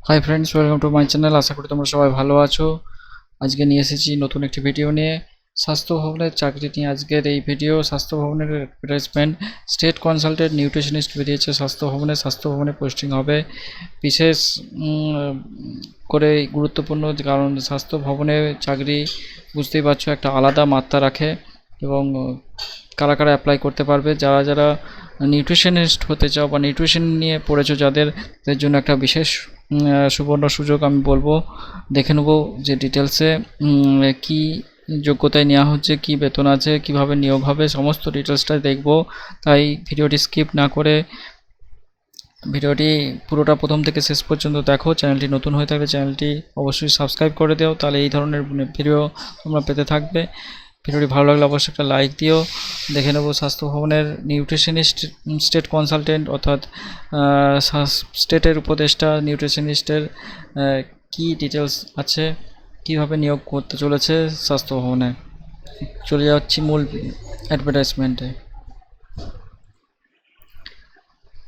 High friends, welcome to my channel. আশা করি তোমরা সবাই ভালো আছো। আজকে নিয়ে এসেছি নতুন একটি ভিডিও নিয়ে, স্বাস্থ্য ভবনের চাকরি নিয়ে আজকের এই ভিডিও। স্বাস্থ্য ভবনের অ্যাডভার্টাইজমেন্ট, স্টেট কনসালটেন্ট নিউট্রিশনিস্ট বেরিয়েছে স্বাস্থ্য ভবনে পোস্টিং হবে। বিশেষ করে গুরুত্বপূর্ণ, কারণ স্বাস্থ্য ভবনে চাকরি বুঝতেই পারছো একটা আলাদা মাত্রা রাখে। এবং কারা কারা অ্যাপ্লাই করতে পারবে, যারা যারা নিউট্রিশনিস্ট হতে চাও বা নিউট্রিশন নিয়ে পড়েছো যাদের জন্য একটা বিশেষ সুবর্ণ সুযোগ আমি বলবো। দেখে নেবো যে ডিটেলসে কি যোগ্যতায় নেওয়া হচ্ছে, কি বেতন আছে, কিভাবে নিয়োগ হবে, সমস্ত ডিটেলসটাই দেখবো। তাই ভিডিওটি স্কিপ না করে ভিডিওটি পুরোটা প্রথম থেকে শেষ পর্যন্ত দেখো। চ্যানেলটি নতুন হয়ে থাকলে চ্যানেলটি অবশ্যই সাবস্ক্রাইব করে দিও, তাহলে এই ধরনের ভিডিও তোমরা পেতে থাকবে। ভিডিওটি ভালো লাগলে অবশ্যই একটা লাইক দিও। দেখে নেব স্বাস্থ্য ভবনের নিউট্রিশনিস্ট, স্টেট কনসালটেন্ট অর্থাৎ স্টেটের উপদেষ্টা নিউট্রিশনিস্টের কি ডিটেলস আছে, কিভাবে নিয়োগ করতে চলেছে স্বাস্থ্য ভবনে। চলে যাচ্ছি মূল অ্যাডভার্টাইজমেন্টে।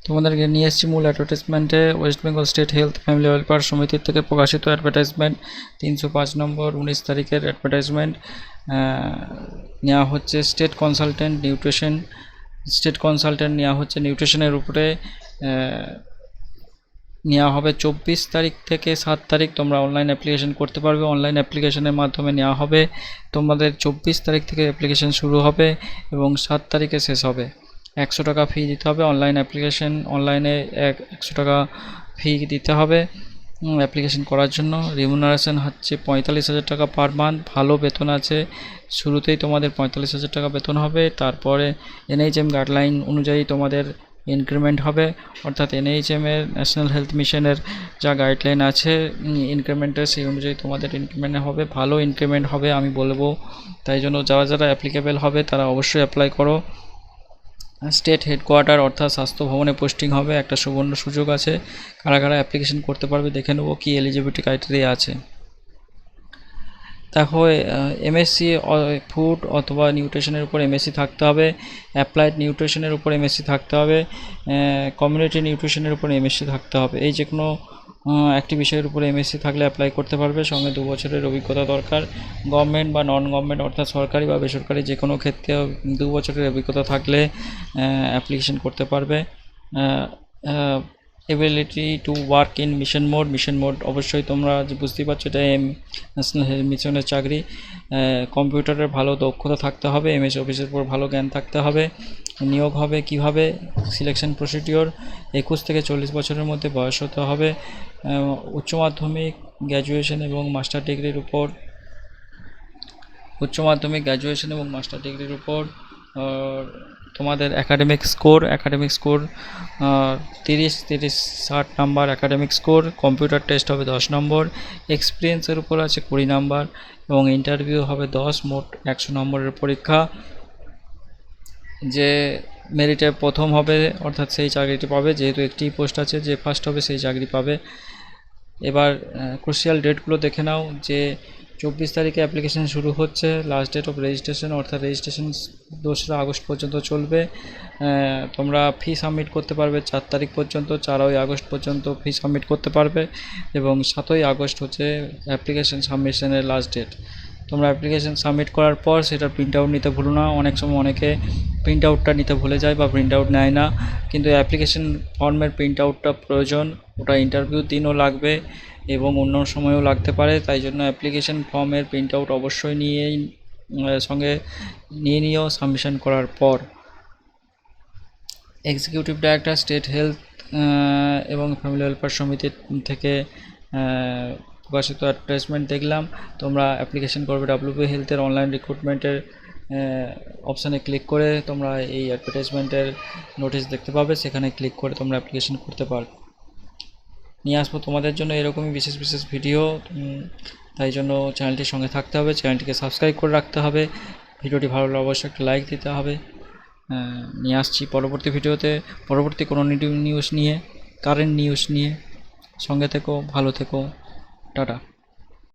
তোমাদেরকে নিয়ে এসেছি মূল অ্যাডভার্টাইজমেন্টে। West Bengal state health family welfare সমিতির থেকে প্রকাশিত অ্যাডভার্টাইজমেন্ট, 305 নম্বর 19 তারিখের অ্যাডভার্টাইজমেন্ট। নেওয়া হচ্ছে স্টেট কনসালটেন্ট নেওয়া হচ্ছে নিউট্রিশনের উপরে। নেওয়া হবে 24 তারিখ থেকে 7 তারিখ। তোমরা অনলাইন অ্যাপ্লিকেশন করতে পারবে, অনলাইন অ্যাপ্লিকেশনের মাধ্যমে নেওয়া হবে। তোমাদের 24 তারিখ থেকে অ্যাপ্লিকেশন শুরু হবে এবং 7 তারিখে শেষ হবে। 100 টাকা ফি দিতে হবে অনলাইন অ্যাপ্লিকেশন, অনলাইনে 100 টাকা ফি দিতে হবে অ্যাপ্লিকেশন করার জন্য। রিমুনারেশন হচ্ছে 45,000 টাকা পার মান্থ। ভালো বেতন আছে, শুরুতেই তোমাদের 45,000 টাকা বেতন হবে। তারপরে NHM গাইডলাইন অনুযায়ী তোমাদের ইনক্রিমেন্ট হবে, অর্থাৎ NHM এর ন্যাশনাল হেলথ মিশনের যা গাইডলাইন আছে ইনক্রিমেন্টের, সেই অনুযায়ী তোমাদের ইনক্রিমেন্ট হবে। ভালো ইনক্রিমেন্ট হবে আমি বলবো। তাই জন্য যারা যারা অ্যাপ্লিকেবল হবে তারা অবশ্যই অ্যাপ্লাই করো। স্টেট হেডকোয়ার্টার অর্থাৎ স্বাস্থ্য ভবনে পোস্টিং হবে, একটা সুবর্ণ সুযোগ আছে। কারা কারা অ্যাপ্লিকেশন করতে পারবে দেখে নেবো কি এলিজিবিলিটি ক্রাইটেরিয়া আছে। দেখো, MSc ফুড অথবা নিউট্রিশনের উপর MSc থাকতে হবে, অ্যাপ্লাইড নিউট্রিশনের উপর MSc থাকতে হবে, কমিউনিটি নিউট্রিশনের উপর MSc থাকতে হবে। এই যে কোনো একটি বিষয়ের উপরে MSc থাকলে অ্যাপ্লাই করতে পারবে। সঙ্গে 2 বছরের অভিজ্ঞতা দরকার। গভর্নমেন্ট বা নন গভর্নমেন্ট অর্থাৎ সরকারি বা বেসরকারি যে কোনো ক্ষেত্রে 2 বছরের অভিজ্ঞতা থাকলে অ্যাপ্লিকেশন করতে পারবে। Ability to work in mission mode অবশ্যই তোমরা বুঝতেই পারছো, এটা ন্যাশনাল হেলথ মিশনের চাকরি। কম্পিউটারের ভালো দক্ষতা থাকতে হবে, MS অফিসের উপর ভালো জ্ঞান থাকতে হবে। নিয়োগ হবে কিভাবে, সিলেকশন প্রসিডিওর 21 থেকে 40 বছরের মধ্যে বয়স হতে হবে। উচ্চ মাধ্যমিক, গ্র্যাজুয়েশন এবং মাস্টার ডিগ্রির উপর তোমাদের academic score 30-60 number academic score. Computer test হবে 10 নম্বর, এক্সপিরিয়েন্সের উপর আছে 20 নাম্বার এবং ইন্টারভিউ হবে 10, মোট 100 নম্বরের পরীক্ষা। যে মেরিটে প্রথম হবে অর্থাৎ সেই চাকরিটি পাবে, যেহেতু একটি পোস্ট আছে, যে ফার্স্ট হবে সেই চাকরি পাবে। এবার ক্রুশিয়াল ডেটগুলো দেখে নাও। যে 24 তারিখে অ্যাপ্লিকেশান শুরু হচ্ছে, লাস্ট ডেট অফ রেজিস্ট্রেশন অর্থাৎ রেজিস্ট্রেশন 2রা আগস্ট পর্যন্ত চলবে। তোমরা ফি সাবমিট করতে পারবে 4 তারিখ পর্যন্ত, 4ই আগস্ট পর্যন্ত ফি সাবমিট করতে পারবে এবং 7ই আগস্ট হচ্ছে অ্যাপ্লিকেশান সাবমিশনের লাস্ট ডেট। তোমরা অ্যাপ্লিকেশান সাবমিট করার পর সেটার প্রিন্ট আউট নিতে ভুলো না। অনেক সময় অনেকে প্রিন্ট আউটটা নিতে ভুলে যায় বা প্রিন্ট আউট নেয় না, কিন্তু অ্যাপ্লিকেশান ফর্মের প্রিন্ট আউটটা প্রয়োজন। ওটা ইন্টারভিউর দিনও লাগবে এবং অন্য সময়ও লাগতে পারে, তাই জন্য অ্যাপ্লিকেশান ফর্মের প্রিন্ট আউট অবশ্যই সঙ্গে নিয়ে নিও সাবমিশন করার পর। এক্সিকিউটিভ ডাইরেক্টর স্টেট হেলথ এবং ফ্যামিলি ওয়েলফেয়ার সমিতি থেকে প্রকাশিত অ্যাডভার্টাইজমেন্ট দেখলাম। তোমরা অ্যাপ্লিকেশন করবে WP হেলথের অনলাইন রিক্রুটমেন্টের অপশানে ক্লিক করে তোমরা এই অ্যাডভার্টাইজমেন্টের নোটিশ দেখতে পাবে, সেখানে ক্লিক করে তোমরা অ্যাপ্লিকেশন করতে পারবে। নিয়ে আসবো তোমাদের জন্য এরকমই বিশেষ বিশেষ ভিডিও, তাই জন্য চ্যানেলটির সঙ্গে থাকতে হবে, চ্যানেলটিকে সাবস্ক্রাইব করে রাখতে হবে। ভিডিওটি ভালো লাগলে অবশ্যই একটা লাইক দিতে হবে। নিয়ে আসছি পরবর্তী ভিডিওতে পরবর্তী কোনো নিউজ নিয়ে, কারেন্ট নিউজ নিয়ে। সঙ্গে থেকো, ভালো থেকো, টাটা।